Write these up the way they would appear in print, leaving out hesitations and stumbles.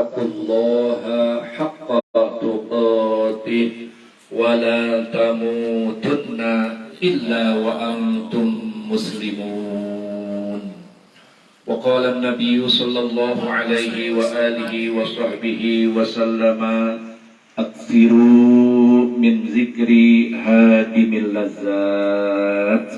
اتقوا الله حق تقاته ولا تموتن إلا وأنتم مسلمون. وقال النبي صلى الله عليه وآله وصحبه وسلم أكثروا من ذكر هادم اللذات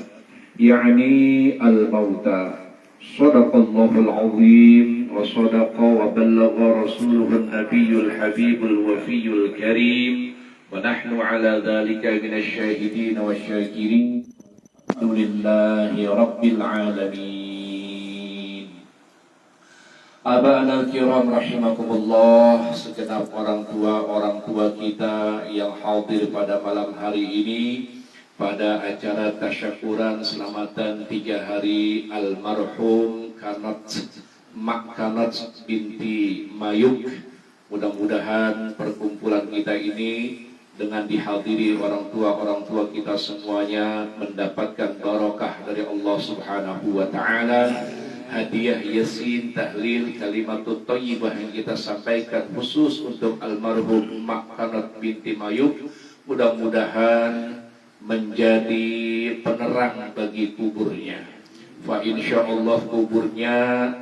يعني الموتى. صدق الله العظيم وصدق وبلغ رسوله النبي الحبيب الوفي الكريم ونحن على ذلك من الشاهدين والشاكرين. الحمد لله رب العالمين. Aba'ana kiram rahimakumullah, segenap orang tua kita yang hadir pada malam hari ini pada acara tasyakuran selamatan 3 hari almarhum Mak Kanat binti Mayuk. Mudah-mudahan perkumpulan kita ini dengan dihadiri orang tua kita semuanya mendapatkan barokah dari Allah Subhanahu wa taala. Hadiah yasin, tahlil, kalimatut thayyibah yang kita sampaikan khusus untuk almarhum Mak Kanat binti Mayuk, mudah-mudahan menjadi penerang bagi kuburnya. Fa insyaallah kuburnya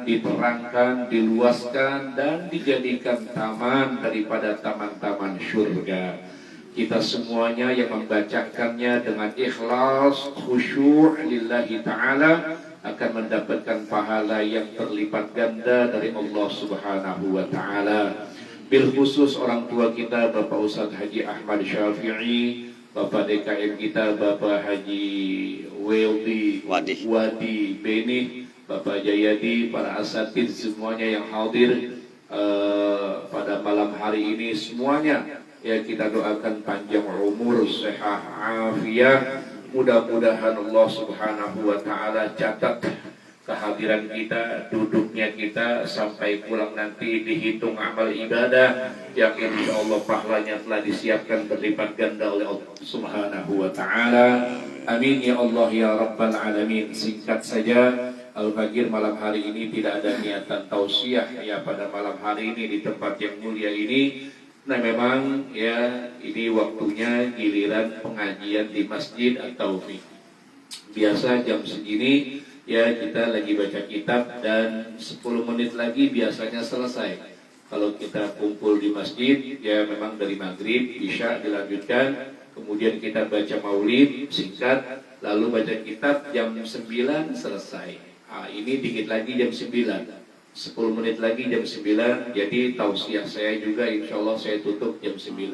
diterangkan, diluaskan dan dijadikan taman daripada taman-taman surga. Kita semuanya yang membacakannya dengan ikhlas, khusyuk lillahi ta'ala akan mendapatkan pahala yang terlipat ganda dari Allah Subhanahu wa ta'ala. Bil khusus orang tua kita Bapak Ustadz Haji Ahmad Syafi'i, Bapak DKM kita Bapak Haji Wadi Benih, Bapak Jayadi, para asatid semuanya yang hadir pada malam hari ini semuanya, ya kita doakan panjang umur, sehat, afiat. Mudah-mudahan Allah Subhanahu wa taala catat kehadiran kita, duduknya kita sampai pulang nanti dihitung amal ibadah yang insyaallah pahalanya telah disiapkan berlipat ganda oleh Allah Subhanahu wa taala. Amin ya Allah ya rabbal alamin. Singkat saja, Al-Fakir malam hari ini tidak ada niatan tausiah ya pada malam hari ini di tempat yang mulia ini. Nah memang ya ini waktunya giliran pengajian di Masjid At-Taufik. Biasa jam segini ya kita lagi baca kitab dan 10 menit lagi biasanya selesai. Kalau kita kumpul di masjid ya memang dari maghrib, isya dilanjutkan, kemudian kita baca maulid singkat, lalu baca kitab jam 9 selesai. Ini dikit lagi jam 9, 10 menit lagi jam 9. Jadi tausiah saya juga insya Allah saya tutup jam 9.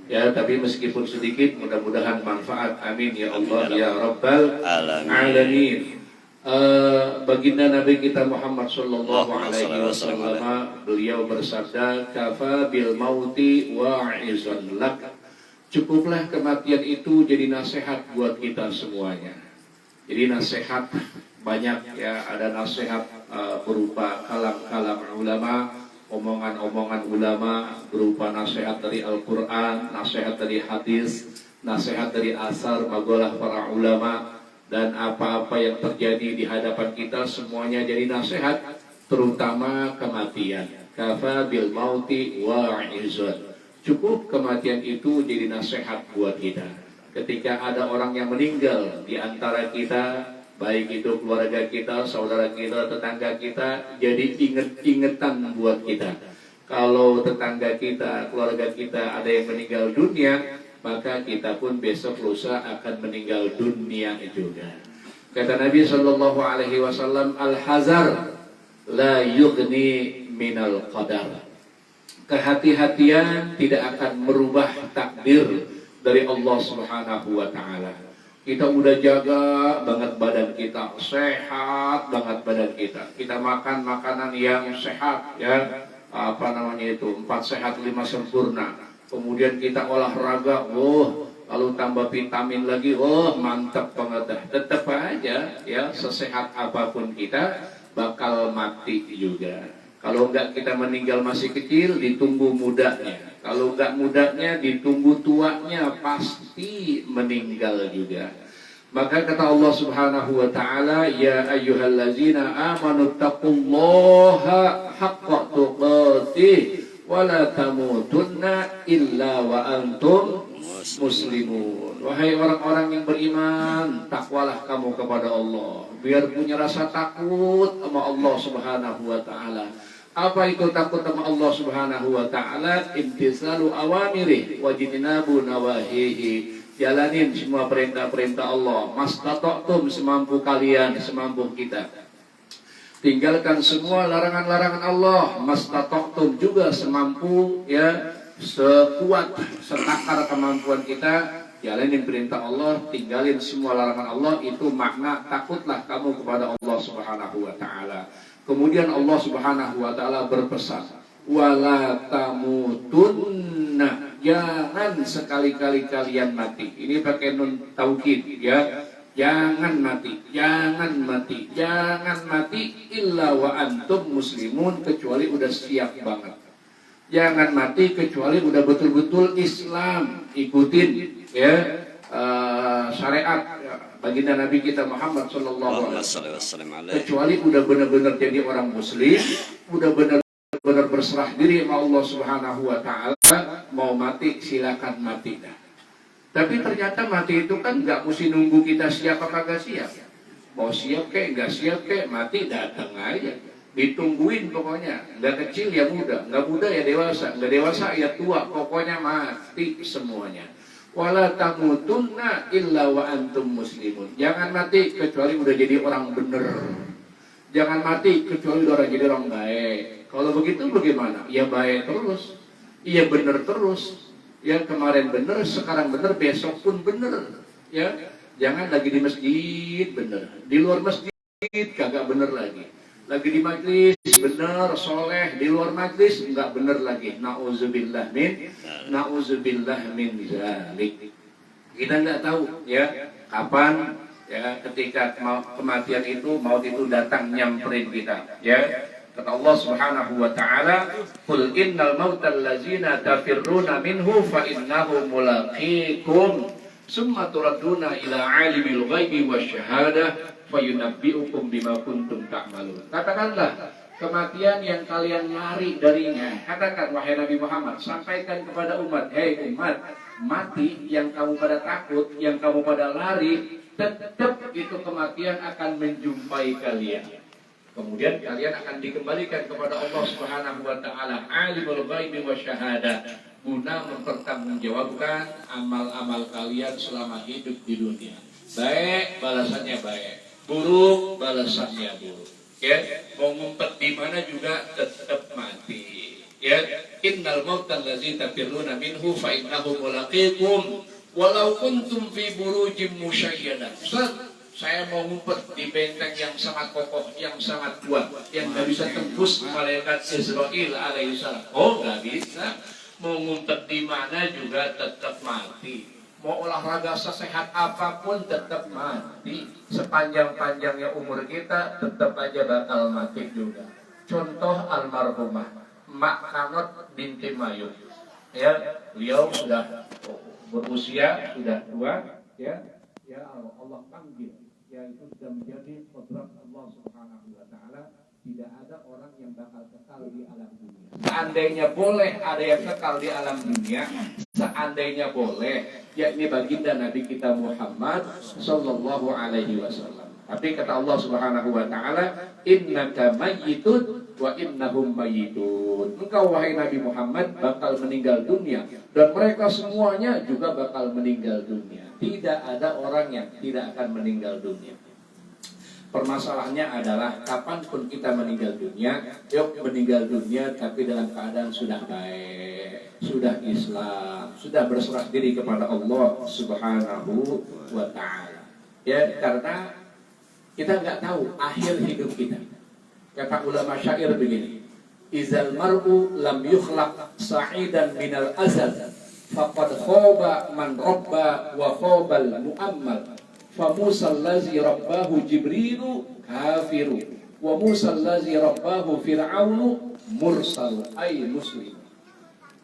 Ya, tapi meskipun sedikit mudah-mudahan manfaat. Amin ya Allah ya Rabbal Alamin. Baginda Nabi kita Muhammad sallallahu alaihi wasallam beliau bersabda, kafa bil mauti wa'izan lak. Cukuplah kematian itu jadi nasihat buat kita semuanya. Jadi nasihat banyak ya, ada nasihat berupa kalam-kalam ulama, omongan-omongan ulama, berupa nasihat dari Al-Qur'an, nasihat dari hadis, nasihat dari asar magalah para ulama. Dan apa-apa yang terjadi di hadapan kita semuanya jadi nasihat, terutama kematian. Kafa bil mauti wa'izun. Cukup kematian itu jadi nasihat buat kita. Ketika ada orang yang meninggal di antara kita, baik itu keluarga kita, saudara kita, tetangga kita, jadi inget-ingetan buat kita. Kalau tetangga kita, keluarga kita ada yang meninggal dunia, maka kita pun besok lusa akan meninggal dunia juga. Kata Nabi sallallahu alaihi wasallam, al-hazar la yughni minal qadar. Kehati-hatian tidak akan merubah takdir dari Allah Subhanahu wa taala. Kita udah jaga banget badan kita, sehat banget badan kita. Kita makan makanan yang sehat ya, itu 4 sehat 5 sempurna. Kemudian kita olahraga, lalu tambah vitamin lagi, mantap banget dah. Tetap aja ya, sesehat apapun kita bakal mati juga. Kalau enggak kita meninggal masih kecil, ditunggu mudanya. Kalau enggak mudanya, ditunggu tuanya, pasti meninggal juga. Maka kata Allah Subhanahu wa taala, ya ayyuhallazina amanu taqullaha haqqa tuqatih wala tamutunna illa wa antum muslimun. Wahai orang-orang yang beriman, takwalah kamu kepada Allah, biar punya rasa takut sama Allah Subhanahu wa taala. Apa itu takut sama Allah Subhanahu wa taala? Imtisalu awamirih wa jitinabu nawahihi. Jalanin semua perintah-perintah Allah, mastata'tum, semampu kalian, semampu kita. Tinggalkan semua larangan-larangan Allah, mastata'tum, juga semampu, ya, sekuat setakar kemampuan kita. Jalanin perintah Allah, tinggalin semua larangan Allah. Itu makna takutlah kamu kepada Allah Subhanahu wa taala. Kemudian Allah Subhanahu wa taala berpesan, wala tamutunna, jangan sekali-kali kalian mati. Ini pakai nun taukid, ya. Jangan mati, jangan mati, jangan mati illa wa antum muslimun, kecuali udah siap banget. Jangan mati kecuali udah betul-betul Islam, ikutin, ya, syariat baginda Nabi kita Muhammad sallallahu alaihi wasallam. Kecuali udah benar-benar jadi orang muslim, udah benar-benar berserah diri sama Allah Subhanahu wa taala, mau mati silakan mati dah. Tapi ternyata mati itu kan nggak mesti nunggu kita siap apa kagak siap. Mau siap kek, nggak siap kek, mati datang aja. Ditungguin pokoknya. Nggak kecil ya muda, nggak muda ya dewasa, nggak dewasa ya tua. Pokoknya mati semuanya. Wala tamutunna illa wa antum muslimun. Jangan mati kecuali udah jadi orang bener. Jangan mati kecuali udah jadi orang baik. Kalau begitu bagaimana? Ya baik terus, iya bener terus. Yang kemarin bener, sekarang bener, besok pun bener. Ya, jangan lagi di masjid bener, di luar masjid kagak bener lagi. Lagi di majlis bener, soleh, di luar majlis enggak bener lagi. Nauzubillah min zalik. Kita enggak tahu, ya, kapan, ya, ketika kematian itu, maut itu datang nyamperin kita, ya. Kata Allah Subhanahu wa taala, "Qul innal mautal ladzina tafirruna minhu fa innahu mulaqikum, summa turadduna ila alimil ghaibi wasyahadah fayunabbi'ukum bima kuntum ta'malun." Katakanlah, kematian yang kalian lari darinya. Katakan wahai Nabi Muhammad, sampaikan kepada umat, hei umat, mati yang kamu pada takut, yang kamu pada lari, tetap itu kematian akan menjumpai kalian. Kemudian kalian akan dikembalikan kepada Allah Subhanahu wa taala, alimul ghaibi wasyahadah, guna mempertanggungjawabkan amal-amal kalian selama hidup di dunia. Baik balasannya baik, buruk balasannya buruk. Ya, mau ngumpet di mana juga tetap mati. Ya, innal mautal ladzi tafirruna minhu fa innahu mulaqikum walau kuntum fi burujim musyayyadah. Saya mau ngumpet di benteng yang sangat kokoh, yang sangat kuat, yang nggak bisa tembus malaikat Israil alaihissalam. Oh, nggak bisa. Mau ngumpet di mana juga tetap mati. Mau olahraga sesehat apapun tetap mati. Sepanjang-panjangnya umur kita tetap aja bakal mati juga. Contoh almarhumah Mak Kanot binti Mayuk. Ya, beliau sudah berusia, sudah tua, ya. Ya Allah panggil, yaitu sudah menjadi kodrat Allah Subhanahu wa taala. Tidak ada orang yang bakal kekal di alam dunia. Seandainya boleh ada yang kekal di alam dunia, seandainya boleh, yakni baginda Nabi kita Muhammad sallallahu alaihi wasallam. Tapi kata Allah Subhanahu wa taala, innaka mayyitun wa innahum mayyitun. Engkau wahai Nabi Muhammad bakal meninggal dunia, dan mereka semuanya juga bakal meninggal dunia. Tidak ada orang yang tidak akan meninggal dunia. Permasalahannya adalah kapanpun kita meninggal dunia, yuk meninggal dunia tapi dalam keadaan sudah baik, sudah Islam, sudah berserah diri kepada Allah Subhanahu wa taala. Ya, karena kita nggak tahu akhir hidup kita. Kata ulama syair begini, izal mar'u lam yukhlaq sa'idan minal azal, faqad khaba man rabba wa khabal mu'ammal. Fa Musa allazi rabbahu Jibrilu kafiru, wa Musa allazi rabbahu Fir'aunu mursal, ay muslim.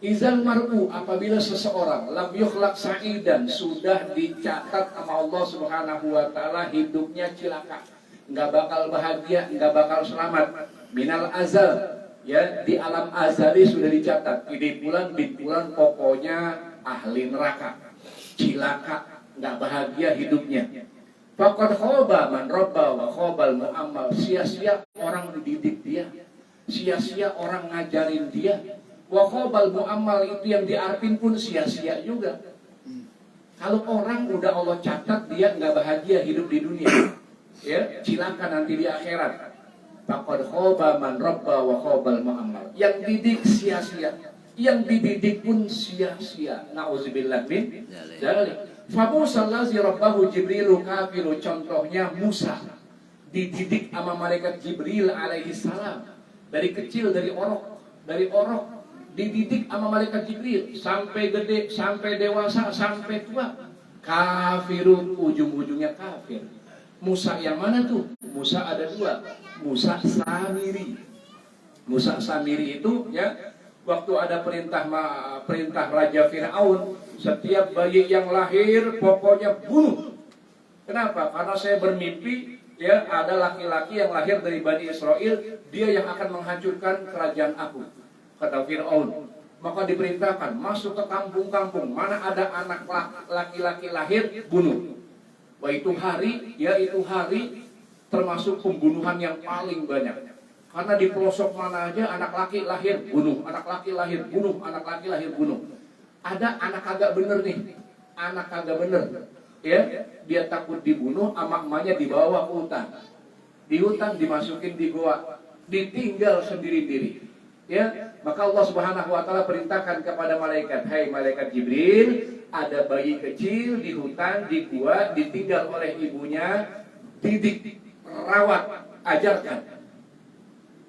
Izal mar'u, apabila seseorang lam yukhlaq sa'idan, sudah dicatat sama Allah Subhanahu wa taala hidupnya cilaka, nggak bakal bahagia, nggak bakal selamat, minal azal, Ya, di alam azali sudah dicatat. Ini bulan bin bulan pokoknya ahli neraka, cilaka, nggak bahagia hidupnya. Faqad khaba man rabba wa khabal mu'ammal. Sia-sia orang dididik dia, sia-sia orang ngajarin dia. Wa khabal mu'ammal, itu yang diarpin pun sia-sia juga. Kalau orang udah Allah catat dia nggak bahagia hidup di dunia, ya cilaka nanti di akhirat. Faqad khaba man rabba wa khabal mu'ammal. Yang didik sia-sia, yang dididik pun sia-sia. Nauzubillah min dzalik. Fa Musa allazi rabbahu Jibril kafiru. Contohnya Musa dididik sama malaikat Jibril alaihi salam. Dari kecil, dari orok dididik sama malaikat Jibril sampai gede, sampai dewasa, sampai tua. Kafirun, ujung-ujungnya kafir. Musa yang mana tuh? Musa ada dua. Musa Samiri. Musa Samiri itu ya, waktu ada perintah Raja Fir'aun, setiap bayi yang lahir pokoknya bunuh. Kenapa? Karena saya bermimpi ya ada laki-laki yang lahir dari Bani Israel, dia yang akan menghancurkan kerajaan aku, kata Fir'aun. Maka diperintahkan masuk ke kampung-kampung, mana ada anak laki-laki lahir, bunuh. Wah, itu hari termasuk pembunuhan yang paling banyak. Karena di pelosok mana aja anak laki lahir bunuh, anak laki lahir bunuh, anak laki lahir bunuh. Ada anak kagak bener nih, anak kagak bener, ya dia takut dibunuh, emaknya dibawa ke hutan, di hutan dimasukin di goa, ditinggal sendiri-sendiri. Ya, maka Allah Subhanahu wa taala perintahkan kepada malaikat, "Hai malaikat Jibril, ada bayi kecil di hutan, di gua, ditinggal oleh ibunya, didik, rawat, ajarkan."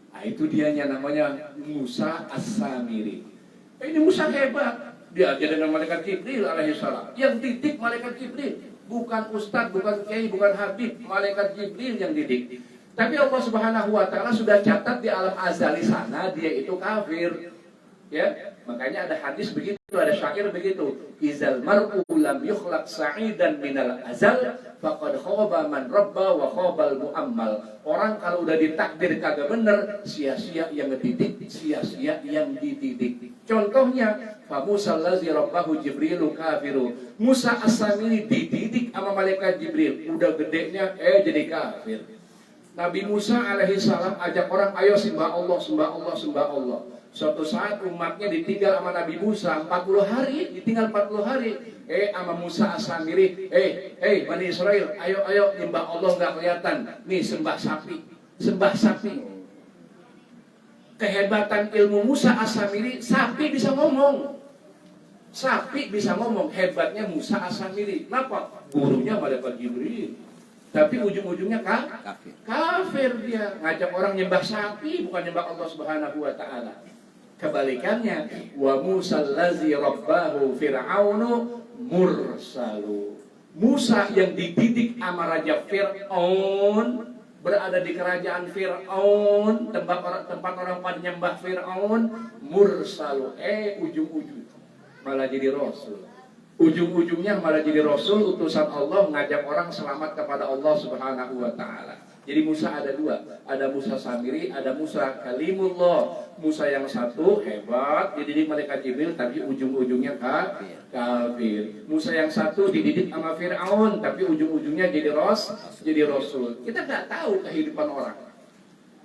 Nah, itu dianya namanya Musa As-Samiri. Ini Musa hebat. Dia aja dengan malaikat Jibril alaihissalam. Yang didik malaikat Jibril, bukan ustadz, bukan kiai, bukan habib, malaikat Jibril yang didik. Tapi Allah Subhanahu wa taala sudah catat di alam azali sana dia itu kafir. Ya, makanya ada hadis begitu, ada syair begitu. Izal mar'u lam yukhlaq sa'idan minal azal faqad khaba man rabba wa khabal mu'ammal. Orang kalau udah ditakdir kagak bener, sia-sia yang ngedidik, sia-sia yang dididik. Contohnya, fa Musa allazi rabbahu Jibrilu kafiru. Musa As-Samiri dididik sama malaikat Jibril, udah gedenya jadi kafir. Nabi Musa alaihi salam ajak orang, ayo sembah Allah, sembah Allah, sembah Allah. Suatu saat umatnya ditinggal sama Nabi Musa 40 hari, ditinggal 40 hari. Sama Musa As-Samiri, Bani Israel, ayo nyembah Allah nggak kelihatan. Nih sembah sapi, sembah sapi. Kehebatan ilmu Musa As-Samiri, sapi bisa ngomong. Sapi bisa ngomong, hebatnya Musa As-Samiri. Kenapa? Gurunya malaikat Jibril. Tapi ujung-ujungnya kafir dia, ngajak orang nyembah sapi, bukan nyembah Allah Subhanahu wa taala. Kebalikannya, wa Musa allazi rabbahu Fir'aunu mursalu. Musa yang dididik sama Raja Fir'aun, berada di kerajaan Fir'aun, tempat orang pada nyembah Fir'aun, mursalu. Ujung-ujung malah jadi rasul. Ujung-ujungnya malah jadi rasul, utusan Allah mengajak orang selamat kepada Allah Subhanahu wa taala. Jadi Musa ada dua, ada Musa Samiri, ada Musa Kalimullah. Musa yang satu hebat, dididik malaikat Jibril, tapi ujung-ujungnya kafir. Musa yang satu dididik sama Fir'aun, tapi ujung-ujungnya jadi rasul. Kita nggak tahu kehidupan orang.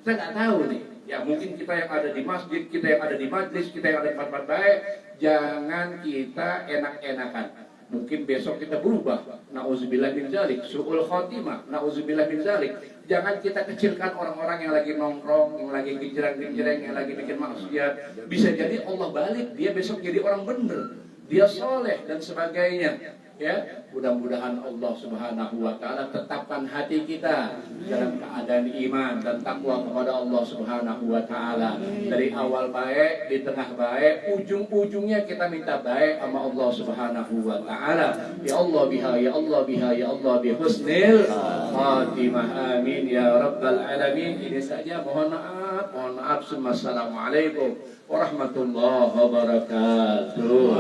Kita nggak tahu nih. Ya mungkin kita yang ada di masjid, kita yang ada di majlis, kita yang ada di tempat baik, jangan kita enak-enakan. Mungkin besok kita berubah. Nauzubillah min dzalik, su'ul khotimah. Nauzubillah min dzalik. Jangan kita kecilkan orang-orang yang lagi nongkrong, yang lagi genjreng-genjreng, yang lagi bikin maksiat. Bisa jadi Allah balik, dia besok jadi orang bener, dia soleh dan sebagainya. Ya, mudah-mudahan Allah Subhanahu wa taala tetapkan hati kita dalam keadaan iman dan takwa kepada Allah Subhanahu wa taala. Dari awal baik, di tengah baik, ujung-ujungnya kita minta baik sama Allah Subhanahu wa taala. Ya Allah biha, ya Allah biha, ya Allah bi husnil khatimah. Amin ya rabbal alamin. Ini saja, mohon maaf. Assalamualaikum warahmatullahi wabarakatuh.